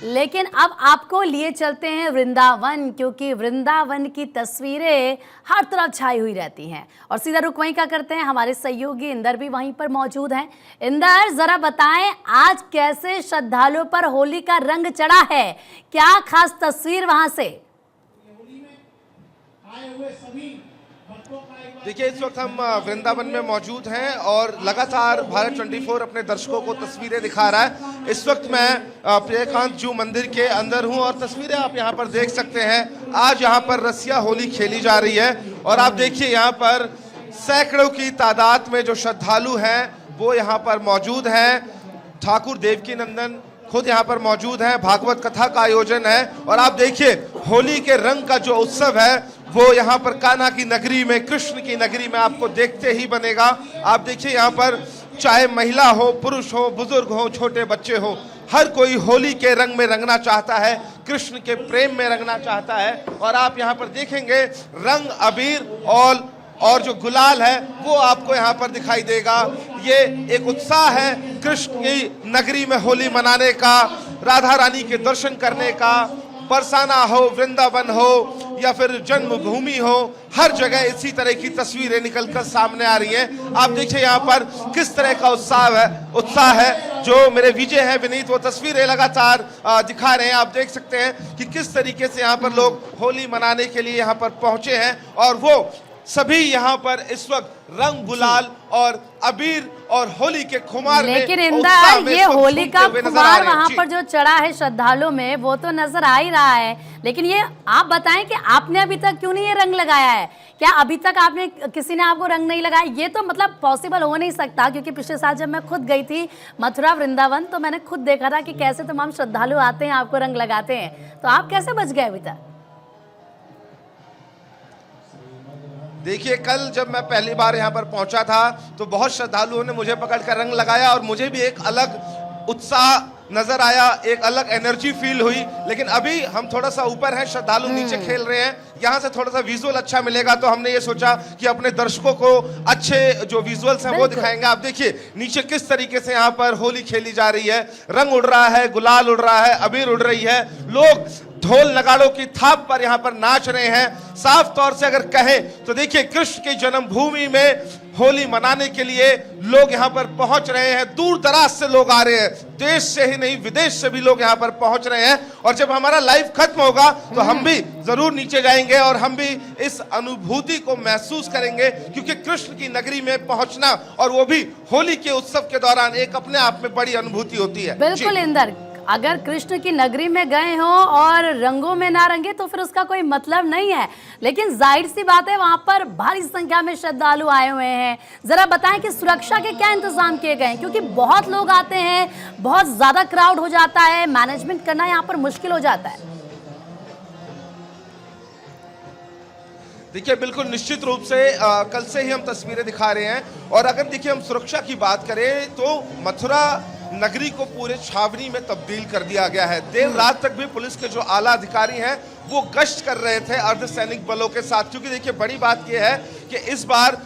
लेकिन अब आपको लिए चलते हैं वृंदावन, क्योंकि वृंदावन की तस्वीरें हर तरफ छाई हुई रहती हैं। और सीधा रुख वहीं का करते हैं, हमारे सहयोगी इंदर भी वहीं पर मौजूद हैं। इंदर, जरा बताएं आज कैसे श्रद्धालुओं पर होली का रंग चढ़ा है, क्या खास तस्वीर वहां से? देखिए, इस वक्त हम वृंदावन में मौजूद हैं और लगातार भारत 24 अपने दर्शकों को तस्वीरें दिखा रहा है। इस वक्त मैं प्रियकांत जू मंदिर के अंदर हूं और तस्वीरें आप यहां पर देख सकते हैं। आज यहां पर रसिया होली खेली जा रही है और आप देखिए यहां पर सैकड़ों की तादाद में जो श्रद्धालु हैं वो यहां पर मौजूद हैं। ठाकुर देवकी नंदन खुद यहाँ पर मौजूद हैं, भागवत कथा का आयोजन है और आप देखिए होली के रंग का जो उत्सव है वो यहाँ पर कान्हा की नगरी में, कृष्ण की नगरी में आपको देखते ही बनेगा। आप देखिए यहाँ पर चाहे महिला हो, पुरुष हो, बुजुर्ग हो, छोटे बच्चे हो, हर कोई होली के रंग में रंगना चाहता है, कृष्ण के प्रेम में रंगना चाहता है। और आप यहाँ पर देखेंगे रंग, अबीर और जो गुलाल है वो आपको यहाँ पर दिखाई देगा। ये एक उत्साह है कृष्ण की नगरी में होली मनाने का, राधा रानी के दर्शन करने का। बरसाना हो, वृंदावन हो या फिर जन्मभूमि हो, हर जगह इसी तरह की तस्वीरें निकलकर सामने आ रही हैं। आप देखिए यहाँ पर किस तरह का उत्साह है। जो मेरे विजय है विनीत, वो तस्वीरें लगातार दिखा रहे हैं। आप देख सकते हैं कि किस तरीके से यहाँ पर लोग होली मनाने के लिए यहाँ पर पहुंचे हैं और वो सभी यहाँ पर इस वक्त रंग, गुलाल और अबीर और होली के खुमार में। लेकिन इंदर, ये होली का खुमार वहाँ पर जो चढ़ा है श्रद्धालुओं में वो तो नजर आ ही रहा है, लेकिन ये आप बताएं कि आपने अभी तक क्यों नहीं ये रंग लगाया है? क्या अभी तक आपने किसी ने आपको रंग नहीं लगाया? ये तो मतलब पॉसिबल हो नहीं सकता, क्योंकि पिछले साल जब मैं खुद गई थी मथुरा वृंदावन तो मैंने खुद देखा था कि कैसे तमाम श्रद्धालु आते हैं, आपको रंग लगाते हैं, तो आप कैसे बच गए अभी तक? देखिए, कल जब मैं पहली बार यहाँ पर पहुंचा था तो बहुत श्रद्धालुओं ने मुझे पकड़कर रंग लगाया और मुझे भी एक अलग उत्साह नजर आया, एक अलग एनर्जी फील हुई। लेकिन अभी हम थोड़ा सा ऊपर हैं, श्रद्धालु नीचे खेल रहे हैं, यहाँ से थोड़ा सा विजुअल अच्छा मिलेगा तो हमने ये सोचा कि अपने दर्शकों को अच्छे जो विजुअल्स हैं वो दिखाएंगे। आप देखिए नीचे किस तरीके से यहाँ पर होली खेली जा रही है, रंग उड़ रहा है, गुलाल उड़ रहा है, अबीर उड़ रही है, लोग ढोल नगाड़ों की थाप पर यहाँ पर नाच रहे हैं। साफ तौर से अगर कहें तो देखिए कृष्ण की जन्मभूमि में होली मनाने के लिए लोग यहाँ पर पहुंच रहे हैं, दूर दराज से लोग आ रहे हैं, देश से ही नहीं विदेश से भी लोग यहाँ पर पहुंच रहे हैं। और जब हमारा लाइव खत्म होगा तो हम भी जरूर नीचे जाएंगे और हम भी इस अनुभूति को महसूस करेंगे, क्योंकि कृष्ण की नगरी में पहुंचना और वो भी होली के उत्सव के दौरान एक अपने आप में बड़ी अनुभूति होती है। बिल्कुल इंदर, अगर कृष्ण की नगरी में गए हो और रंगों में ना रंगे तो फिर उसका कोई मतलब नहीं है, लेकिन जाहिर सी बात है वहां पर भारी संख्या में श्रद्धालु आए हुए हैं। जरा बताएं कि सुरक्षा के क्या इंतजाम किए गए हैं, क्योंकि बहुत लोग आते हैं, बहुत ज्यादा क्राउड हो जाता है, मैनेजमेंट करना यहाँ पर मुश्किल हो जाता है। देखिए, बिल्कुल निश्चित रूप से कल से ही हम तस्वीरें दिखा रहे हैं और अगर देखिए हम सुरक्षा की बात करें तो मथुरा नगरी को पूरे छावनी में तब्दील कर दिया गया है। देर रात तक भी पुलिस के जो आला अधिकारी हैं वो गश्त कर रहे थे अर्धसैनिक बलों के साथ, क्योंकि देखिए बड़ी बात यह है कि इस बार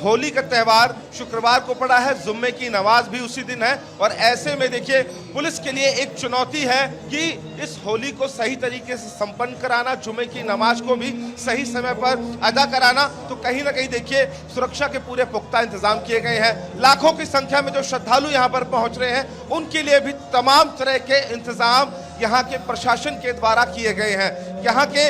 होली का त्यौहार शुक्रवार को पड़ा है, जुम्मे की नमाज भी उसी दिन है और ऐसे में देखिए पुलिस के लिए एक चुनौती है कि इस होली को सही तरीके से संपन्न कराना, जुम्मे की नमाज को भी सही समय पर अदा कराना। तो कहीं ना कहीं देखिए सुरक्षा के पूरे पुख्ता इंतजाम किए गए हैं। लाखों की संख्या में जो श्रद्धालु यहाँ पर पहुंच रहे हैं उनके लिए भी तमाम तरह के इंतजाम यहाँ के प्रशासन के द्वारा किए गए हैं। यहाँ के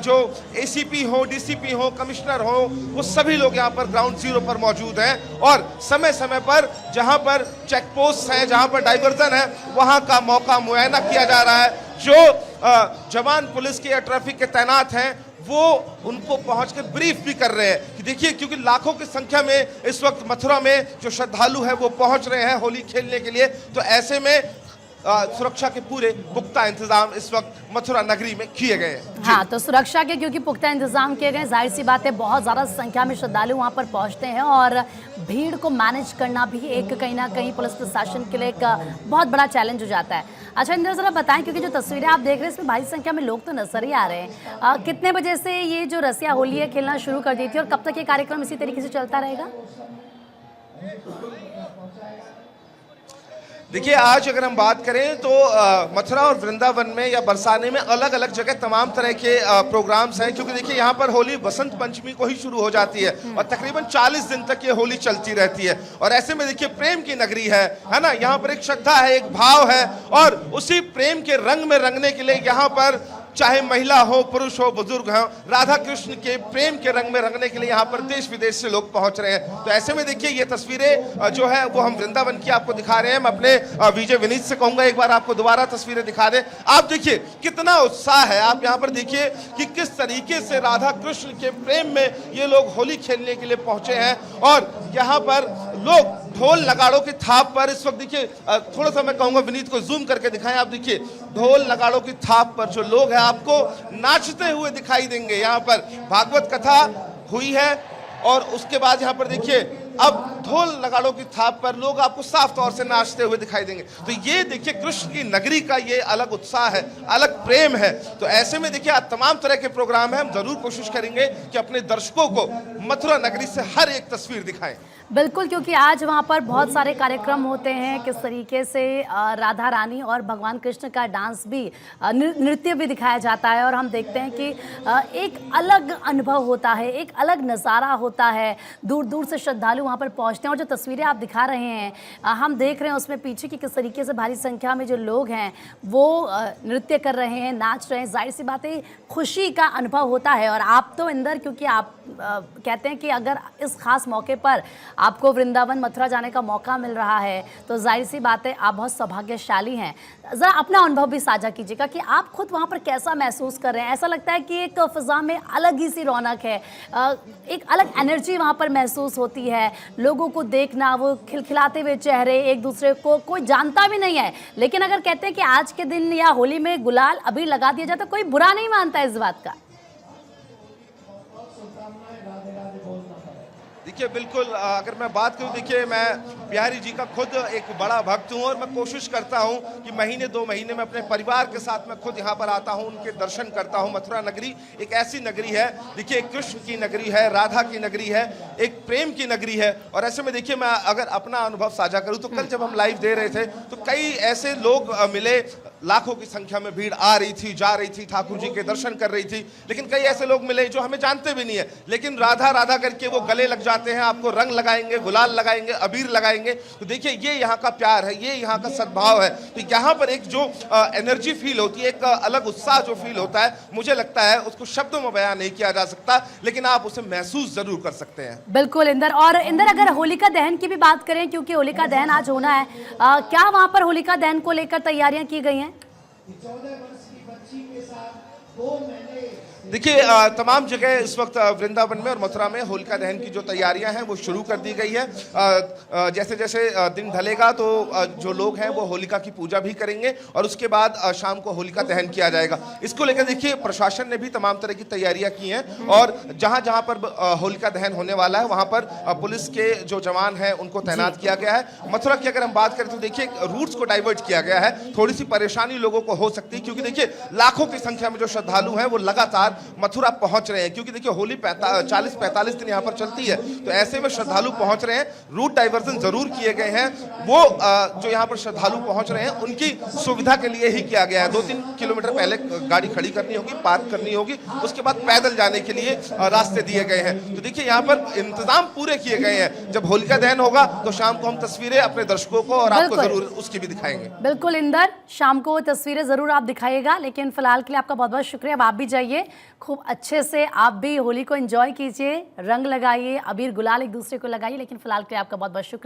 जो एसीपी हो, डीसीपी हो, कमिश्नर हो, वो सभी लोग यहाँ पर ग्राउंड जीरो पर मौजूद हैं और समय समय पर जहाँ पर चेक पोस्ट हैं, जहाँ पर डाइवर्जन है, वहाँ का मौका मुआयना किया जा रहा है। जो जवान पुलिस के या ट्रैफिक के तैनात हैं वो उनको पहुंचकर ब्रीफ भी कर रहे हैं कि देखिए, क्योंकि लाखों की संख्या में इस वक्त मथुरा में जो श्रद्धालु हैं वो पहुंच रहे हैं होली खेलने के लिए, तो ऐसे में सुरक्षा के पूरे पुख्ता इंतजाम इस वक्त मथुरा नगरी में किए गए हैं। हाँ, तो सुरक्षा के क्योंकि पुख्ता इंतजाम किए गए, जाहिर सी बात है बहुत ज़्यादा संख्या में श्रद्धालु वहाँ पर पहुँचते हैं और भीड़ को मैनेज करना भी एक कहीं ना कहीं पुलिस प्रशासन के लिए एक बहुत बड़ा चैलेंज हो जाता है। अच्छा इंदर, ज़रा बताएं, क्योंकि जो तस्वीरें आप देख रहे हैं इसमें भारी संख्या में लोग तो नजर ही आ रहे हैं, कितने बजे से ये जो रसिया होली है खेलना शुरू कर दी थी और कब तक ये कार्यक्रम इसी तरीके से चलता रहेगा? देखिए आज अगर हम बात करें तो मथुरा और वृंदावन में या बरसाने में अलग अलग जगह तमाम तरह के प्रोग्राम्स हैं, क्योंकि देखिए यहाँ पर होली बसंत पंचमी को ही शुरू हो जाती है और तकरीबन 40 दिन तक ये होली चलती रहती है। और ऐसे में देखिए प्रेम की नगरी है ना, यहाँ पर एक श्रद्धा है, एक भाव है, और उसी प्रेम के रंग में रंगने के लिए यहाँ पर चाहे महिला हो, पुरुष हो, बुजुर्ग हो, राधा कृष्ण के प्रेम के रंग में रंगने के लिए यहाँ पर देश विदेश से लोग पहुंच रहे हैं। तो ऐसे में देखिए ये तस्वीरें जो है वो हम वृंदावन की आपको दिखा रहे हैं। मैं अपने विजय विनीत से कहूंगा एक बार आपको दोबारा तस्वीरें दिखा दें। आप देखिए कितना उत्साह है, आप यहाँ पर देखिए कि किस तरीके से राधा कृष्ण के प्रेम में ये लोग होली खेलने के लिए पहुंचे हैं। और यहाँ पर लोग ढोल नगाड़ों की थाप पर इस वक्त देखिए, थोड़ा सा मैं कहूंगा विनीत को जूम करके दिखाएं। आप देखिए ढोल नगाड़ों की थाप पर जो लोग हैं आपको नाचते हुए दिखाई देंगे। यहाँ पर भागवत कथा हुई है और उसके बाद यहाँ पर देखिए अब ढोल नगाड़ों की थाप पर लोग आपको साफ तौर से नाचते हुए दिखाई देंगे। तो ये देखिए कृष्ण की नगरी का ये अलग उत्साह है, अलग प्रेम है। तो ऐसे में देखिए आज तमाम तरह के प्रोग्राम है, हम जरूर कोशिश करेंगे कि अपने दर्शकों को मथुरा नगरी से हर एक तस्वीर दिखाएं। बिल्कुल, क्योंकि आज वहाँ पर बहुत सारे कार्यक्रम होते हैं, किस तरीके से राधा रानी और भगवान कृष्ण का डांस भी, नृत्य भी दिखाया जाता है। और हम देखते हैं कि एक अलग अनुभव होता है, एक अलग नज़ारा होता है। दूर दूर से श्रद्धालु वहाँ पर पहुँचते हैं और जो तस्वीरें आप दिखा रहे हैं, हम देख रहे हैं उसमें पीछे की किस तरीके से भारी संख्या में जो लोग हैं वो नृत्य कर रहे हैं, नाच रहे हैं। जाहिर सी बात है खुशी का अनुभव होता है। और आप तो अंदर, क्योंकि आप कहते हैं कि अगर इस खास मौके पर आपको वृंदावन मथुरा जाने का मौका मिल रहा है तो जाहिर सी बात है आप बहुत सौभाग्यशाली हैं। ज़रा अपना अनुभव भी साझा कीजिएगा कि आप खुद वहाँ पर कैसा महसूस कर रहे हैं। ऐसा लगता है कि एक फ़िज़ा में अलग ही सी रौनक है, एक अलग एनर्जी वहाँ पर महसूस होती है। लोगों को देखना, वो खिलखिलाते हुए चेहरे, एक दूसरे को कोई जानता भी नहीं है, लेकिन अगर कहते हैं कि आज के दिन या होली में गुलाल अभी लगा दिया जाए तो कोई बुरा नहीं मानता इस बात का। देखिए बिल्कुल, अगर मैं बात करूं, देखिए मैं बिहारी जी का खुद एक बड़ा भक्त हूं और मैं कोशिश करता हूं कि महीने 2 महीने में अपने परिवार के साथ मैं खुद यहां पर आता हूं, उनके दर्शन करता हूं। मथुरा नगरी एक ऐसी नगरी है, देखिए कृष्ण की नगरी है, राधा की नगरी है, एक प्रेम की नगरी है। और ऐसे में देखिए मैं अगर अपना अनुभव साझा करूं तो कल जब हम लाइव दे रहे थे तो कई ऐसे लोग मिले, लाखों की संख्या में भीड़ आ रही थी, जा रही थी, ठाकुर जी के दर्शन कर रही थी। लेकिन कई ऐसे लोग मिले जो हमें जानते भी नहीं है, लेकिन राधा राधा करके वो गले लग जाते हैं, आपको रंग लगाएंगे, गुलाल लगाएंगे, अबीर लगाएंगे। तो देखिए ये यहाँ का प्यार है, ये यहाँ का सद्भाव है। तो यहाँ पर एक जो एनर्जी फील होती है, एक अलग उत्साह जो फील होता है, मुझे लगता है उसको शब्दों में बयान नहीं किया जा सकता, लेकिन आप उसे महसूस जरूर कर सकते हैं। बिल्कुल इंदर। और इंदर, अगर होलिका दहन की भी बात करें, क्योंकि होलिका दहन आज होना है, क्या वहां पर होलिका दहन को लेकर तैयारियां की गई हैं? 14 वर्ष की बच्ची के साथ 2 महीने देखिए तमाम जगह इस वक्त वृंदावन में और मथुरा में होलिका दहन की जो तैयारियां हैं वो शुरू कर दी गई है। जैसे जैसे दिन ढलेगा तो जो लोग हैं वो होलिका की पूजा भी करेंगे और उसके बाद शाम को होलिका दहन किया जाएगा। इसको लेकर देखिए प्रशासन ने भी तमाम तरह की तैयारियां की हैं और जहां जहां पर होलिका दहन होने वाला है वहां पर पुलिस के जो जवान हैं उनको तैनात किया गया है। मथुरा की अगर हम बात करें तो देखिए रूट्स को डाइवर्ट किया गया है। थोड़ी सी परेशानी लोगों को हो सकती है क्योंकि देखिए लाखों की संख्या में जो श्रद्धालु हैं वो लगातार मथुरा पहुंच रहे हैं, क्योंकि देखिए होली 40-45 दिन यहां पर चलती है। तो ऐसे में श्रद्धालु पहुंच रहे हैं, रूट डाइवर्जन जरूर किए गए हैं। वो जो यहां पर श्रद्धालु पहुंच रहे हैं उनकी सुविधा के लिए ही किया गया है। 2-3 किलोमीटर पहले गाड़ी खड़ी करनी होगी, पार्क करनी होगी, उसके बाद पैदल जाने के लिए रास्ते दिए गए हैं। तो देखिए यहाँ पर इंतजाम पूरे किए गए हैं। जब होलिका दहन होगा तो शाम को हम तस्वीरें अपने दर्शकों को और आपको जरूर उसकी भी दिखाएंगे। बिल्कुल इंदर, शाम को तस्वीरें जरूर आप दिखाइएगा, लेकिन फिलहाल के लिए आपका बहुत बहुत शुक्रिया। अब आप भी जाइए, खूब अच्छे से आप भी होली को एंजॉय कीजिए, रंग लगाइए, अबीर गुलाल एक दूसरे को लगाइए। लेकिन फिलहाल के लिए आपका बहुत बहुत शुक्रिया।